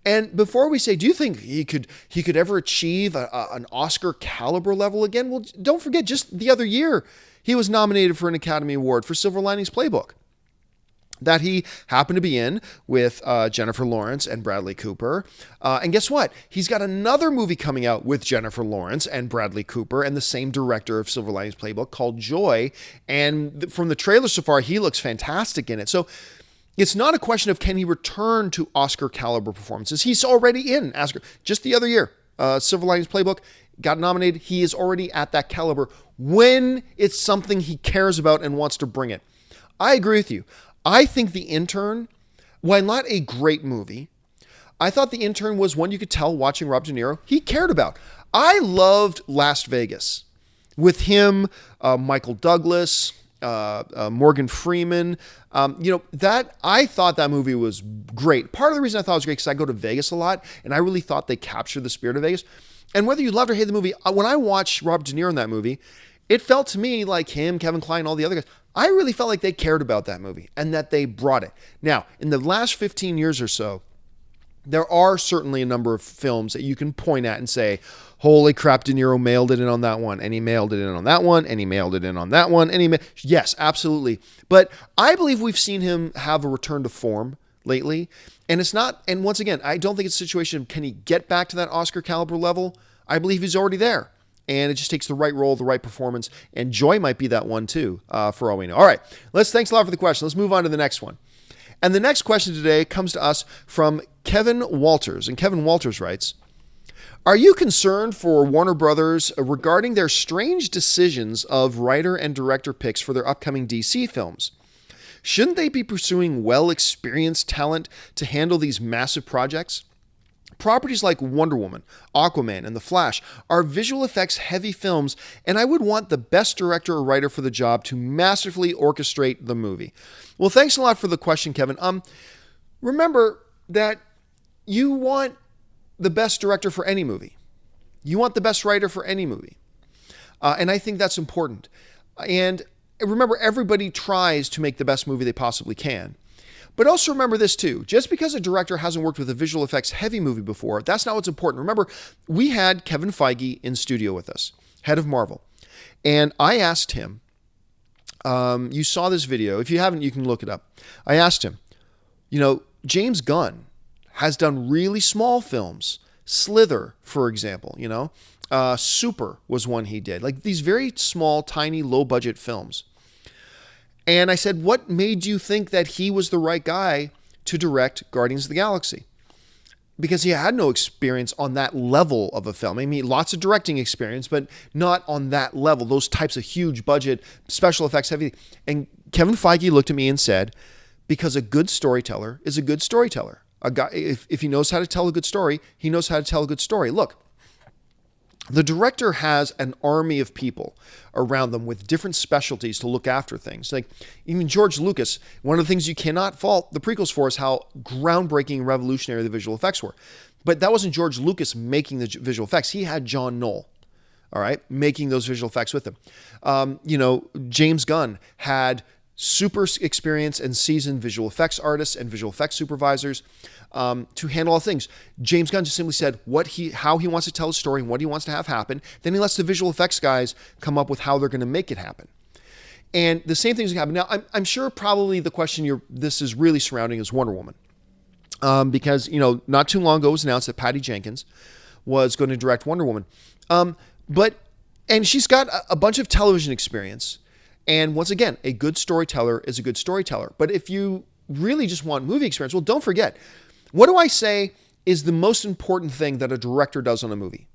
And before we say, do you think he could ever achieve an Oscar caliber level again? Well, don't forget, just the other year, he was nominated for an Academy Award for Silver Linings Playbook that he happened to be in with Jennifer Lawrence and Bradley Cooper. And guess what? He's got another movie coming out with Jennifer Lawrence and Bradley Cooper and the same director of Silver Linings Playbook called Joy. And from the trailer so far, he looks fantastic in it. So it's not a question of can he return to Oscar caliber performances. He's already in Oscar. Just the other year, Silver Linings Playbook got nominated. He is already at that caliber when it's something he cares about and wants to bring it. I agree with you. I think The Intern, while not a great movie, I thought The Intern was one you could tell watching Rob De Niro he cared about. I loved Las Vegas with him, Michael Douglas, Morgan Freeman. That I thought that movie was great. Part of the reason I thought it was great because I go to Vegas a lot, and I really thought they captured the spirit of Vegas. And whether you loved or hated the movie, when I watched Robert De Niro in that movie, it felt to me like him, Kevin Kline, all the other guys, I really felt like they cared about that movie and that they brought it. Now, in the last 15 years or so, there are certainly a number of films that you can point at and say, holy crap, De Niro mailed it in on that one, and he mailed it in on that one, and he mailed it in on that one, and yes, absolutely. But I believe we've seen him have a return to form lately, and it's not, and once again, I don't think it's a situation of can he get back to that Oscar caliber level? I believe he's already there. And it just takes the right role, the right performance. And Joy might be that one too, for all we know. All right, thanks a lot for the question. Let's move on to the next one. And the next question today comes to us from Kevin Walters. And Kevin Walters writes, are you concerned for Warner Brothers regarding their strange decisions of writer and director picks for their upcoming DC films? Shouldn't they be pursuing well-experienced talent to handle these massive projects? Properties like Wonder Woman, Aquaman, and The Flash are visual effects heavy films, and I would want the best director or writer for the job to masterfully orchestrate the movie. Well, thanks a lot for the question, Kevin. Remember that you want the best director for any movie. You want the best writer for any movie. And I think that's important. And remember, everybody tries to make the best movie they possibly can. But also remember this too, just because a director hasn't worked with a visual effects heavy movie before, that's not what's important. Remember, we had Kevin Feige in studio with us, head of Marvel. And I asked him, you saw this video, if you haven't, you can look it up. I asked him, James Gunn has done really small films, Slither, for example, Super was one he did, like these very small, tiny, low budget films. And I said, what made you think that he was the right guy to direct Guardians of the Galaxy? because he had no experience on that level of a film. I mean, lots of directing experience, but not on that level, those types of huge budget, special effects heavy. And Kevin Feige looked at me and said, because a good storyteller is a good storyteller. A guy, if he knows how to tell a good story, he knows how to tell a good story. Look, the director has an army of people around them with different specialties to look after things. Like even George Lucas, one of the things you cannot fault the prequels for is how groundbreaking and revolutionary the visual effects were. But that wasn't George Lucas making the visual effects. He had John Knoll, all right, making those visual effects with him. James Gunn had super experienced and seasoned visual effects artists and visual effects supervisors to handle all things. James Gunn just simply said how he wants to tell a story and what he wants to have happen. Then he lets the visual effects guys come up with how they're going to make it happen. And the same thing's going to happen. Now, I'm sure probably the question this is really surrounding is Wonder Woman. Because, not too long ago it was announced that Patty Jenkins was going to direct Wonder Woman. And she's got a bunch of television experience. And once again, a good storyteller is a good storyteller. But if you really just want movie experience, well, don't forget, what do I say is the most important thing that a director does on a movie?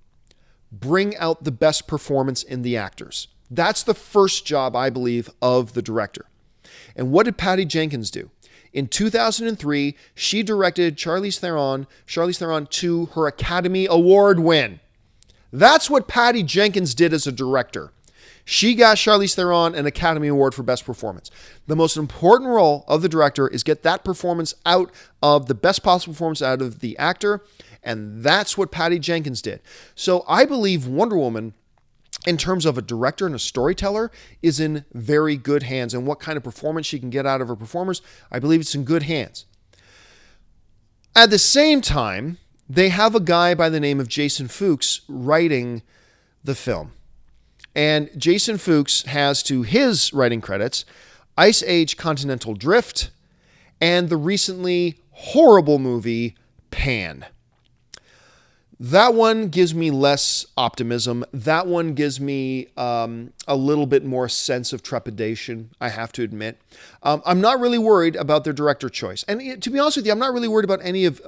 Bring out the best performance in the actors. That's the first job, I believe, of the director. And what did Patty Jenkins do? In 2003, she directed Charlize Theron to her Academy Award win. That's what Patty Jenkins did as a director. She got Charlize Theron an Academy Award for Best Performance. The most important role of the director is get that performance out of the best possible performance out of the actor, and that's what Patty Jenkins did. So I believe Wonder Woman, in terms of a director and a storyteller, is in very good hands. And what kind of performance she can get out of her performers, I believe it's in good hands. At the same time, they have a guy by the name of Jason Fuchs writing the film. And Jason Fuchs has to his writing credits Ice Age Continental Drift and the recently horrible movie Pan. That one gives me less optimism. That one gives me a little bit more sense of trepidation, I have to admit. I'm not really worried about their director choice. And to be honest with you, I'm not really worried about any of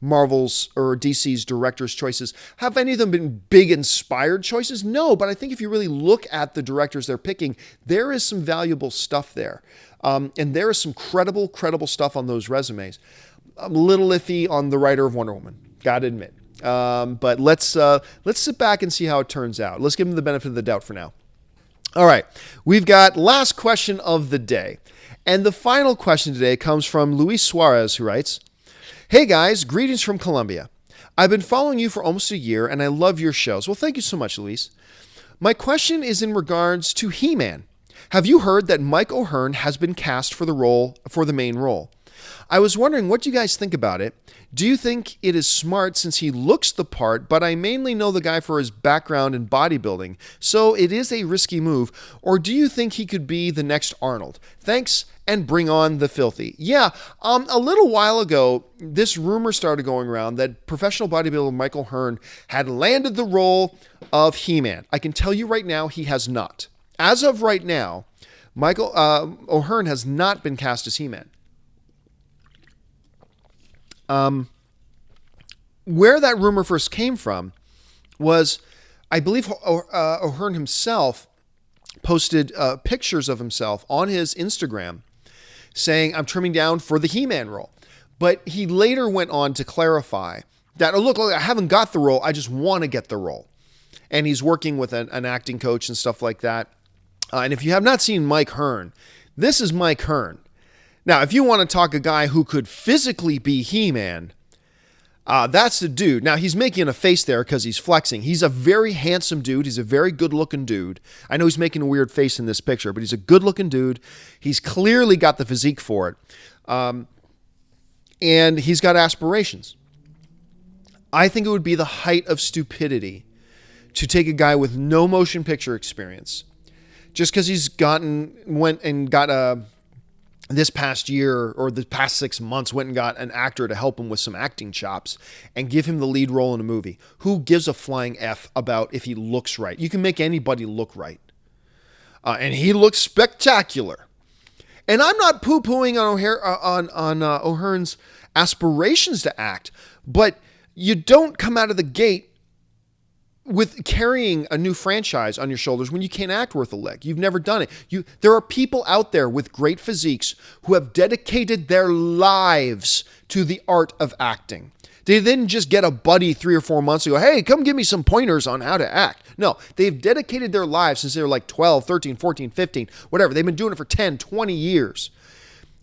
Marvel's or DC's director's choices. Have any of them been big inspired choices? No, but I think if you really look at the directors they're picking, there is some valuable stuff there. And there is some credible stuff on those resumes. I'm a little iffy on the writer of Wonder Woman, gotta admit. But let's sit back and see how it turns out. Let's give him the benefit of the doubt for now. All right. We've got last question of the day. And the final question today comes from Luis Suarez, who writes, "Hey guys, greetings from Colombia. I've been following you for almost a year and I love your shows." Well, thank you so much, Luis. "My question is in regards to He-Man. Have you heard that Mike O'Hearn has been cast for the main role? I was wondering what you guys think about it. Do you think it is smart since he looks the part, but I mainly know the guy for his background in bodybuilding, so it is a risky move, or do you think he could be the next Arnold? Thanks, and bring on the filthy." Yeah, a little while ago, this rumor started going around that professional bodybuilder Michael O'Hearn had landed the role of He-Man. I can tell you right now, he has not. As of right now, Michael O'Hearn has not been cast as He-Man. Where that rumor first came from was, I believe O'Hearn himself posted pictures of himself on his Instagram saying, "I'm trimming down for the He-Man role." But he later went on to clarify that, "Oh, look, I haven't got the role. I just want to get the role." And he's working with an acting coach and stuff like that. And if you have not seen Mike Hearn, this is Mike Hearn. Now, if you want to talk a guy who could physically be He-Man, that's the dude. Now, he's making a face there because he's flexing. He's a very handsome dude. He's a very good-looking dude. I know he's making a weird face in this picture, but he's a good-looking dude. He's clearly got the physique for it. And he's got aspirations. I think it would be the height of stupidity to take a guy with no motion picture experience just because he's this past year or the past 6 months went and got an actor to help him with some acting chops and give him the lead role in a movie. Who gives a flying F about if he looks right? You can make anybody look right. And he looks spectacular. And I'm not poo-pooing on O'Hearn's aspirations to act, But you don't come out of the gate with carrying a new franchise on your shoulders when you can't act worth a lick. You've never done it. There are people out there with great physiques who have dedicated their lives to the art of acting. They didn't just get a buddy 3 or 4 months ago, hey, come give me some pointers on how to act. No, they've dedicated their lives since they were like 12, 13, 14, 15, whatever. They've been doing it for 10, 20 years.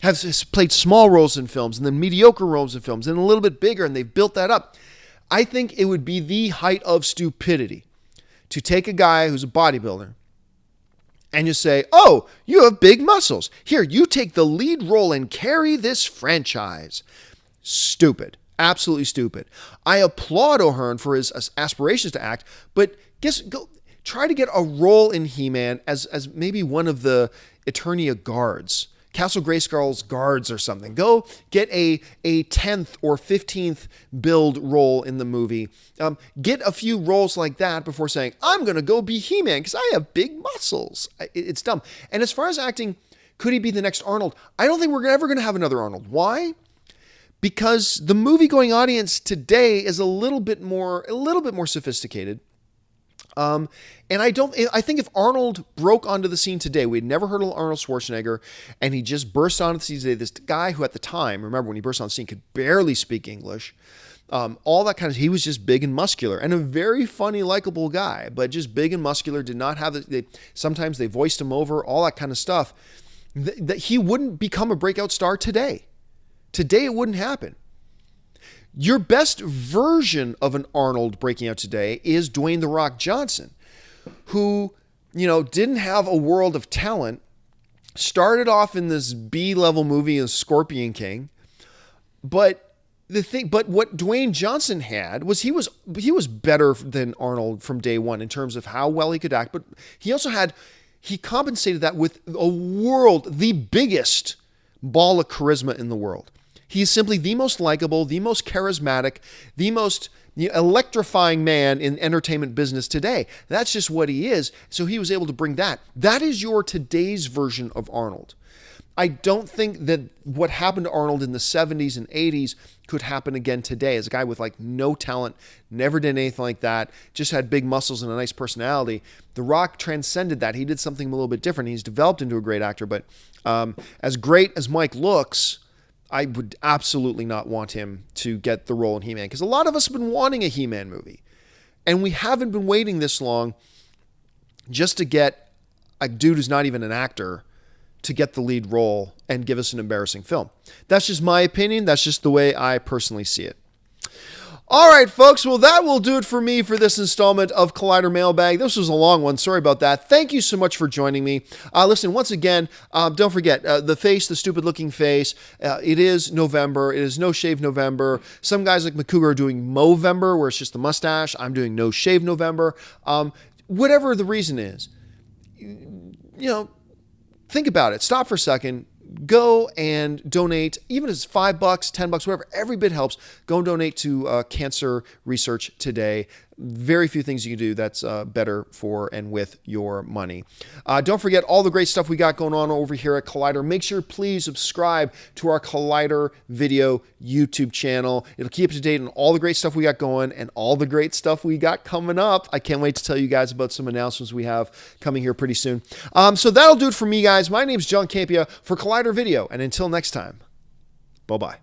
Have played small roles in films and then mediocre roles in films and a little bit bigger, and they've built that up. I think it would be the height of stupidity to take a guy who's a bodybuilder and you say, oh, you have big muscles. Here, you take the lead role and carry this franchise. Stupid. Absolutely stupid. I applaud O'Hearn for his aspirations to act, but go try to get a role in He-Man as maybe one of the Eternia guards. Castle Grayskull's guards or something. Go get a 10th or 15th build role in the movie. Get a few roles like that before saying, I'm going to go be He-Man because I have big muscles. It's dumb. And as far as acting, could he be the next Arnold? I don't think we're ever going to have another Arnold. Why? Because the movie-going audience today is a little bit more sophisticated. And I think if Arnold broke onto the scene today, we'd never heard of Arnold Schwarzenegger, and he just burst onto the scene today, this guy who at the time, remember when he burst on the scene, could barely speak English, all that kind of, he was just big and muscular and a very funny, likable guy, but just big and muscular, did not have sometimes they voiced him over, all that kind of stuff, that he wouldn't become a breakout star today. Today it wouldn't happen. Your best version of an Arnold breaking out today is Dwayne "The Rock" Johnson, who, didn't have a world of talent, started off in this B-level movie as Scorpion King, but what Dwayne Johnson had was he was better than Arnold from day one in terms of how well he could act, but he compensated that with the biggest ball of charisma in the world. He's simply the most likable, the most charismatic, the most electrifying man in entertainment business today. That's just what he is. So he was able to bring that. That is your today's version of Arnold. I don't think that what happened to Arnold in the 70s and 80s could happen again today as a guy with no talent, never did anything like that, just had big muscles and a nice personality. The Rock transcended that. He did something a little bit different. He's developed into a great actor, but as great as Mike looks, I would absolutely not want him to get the role in He-Man because a lot of us have been wanting a He-Man movie. And we haven't been waiting this long just to get a dude who's not even an actor to get the lead role and give us an embarrassing film. That's just my opinion. That's just the way I personally see it. All right, folks. Well, that will do it for me for this installment of Collider Mailbag. This was a long one. Sorry about that. Thank you so much for joining me. Listen, once again, don't forget, the stupid-looking face. It is November. It is No Shave November. Some guys like McCougar are doing Movember, where it's just the mustache. I'm doing No Shave November. Whatever the reason is, think about it. Stop for a second. Go and donate, even if it's $5, $10, whatever. Every bit helps. Go and donate to cancer research today. Very few things you can do that's better for and with your money. Don't forget all the great stuff we got going on over here at Collider. Make sure, please, subscribe to our Collider Video YouTube channel. It'll keep you up to date on all the great stuff we got going and all the great stuff we got coming up. I can't wait to tell you guys about some announcements we have coming here pretty soon. So that'll do it for me, guys. My name is John Campia for Collider Video, and until next time, bye-bye.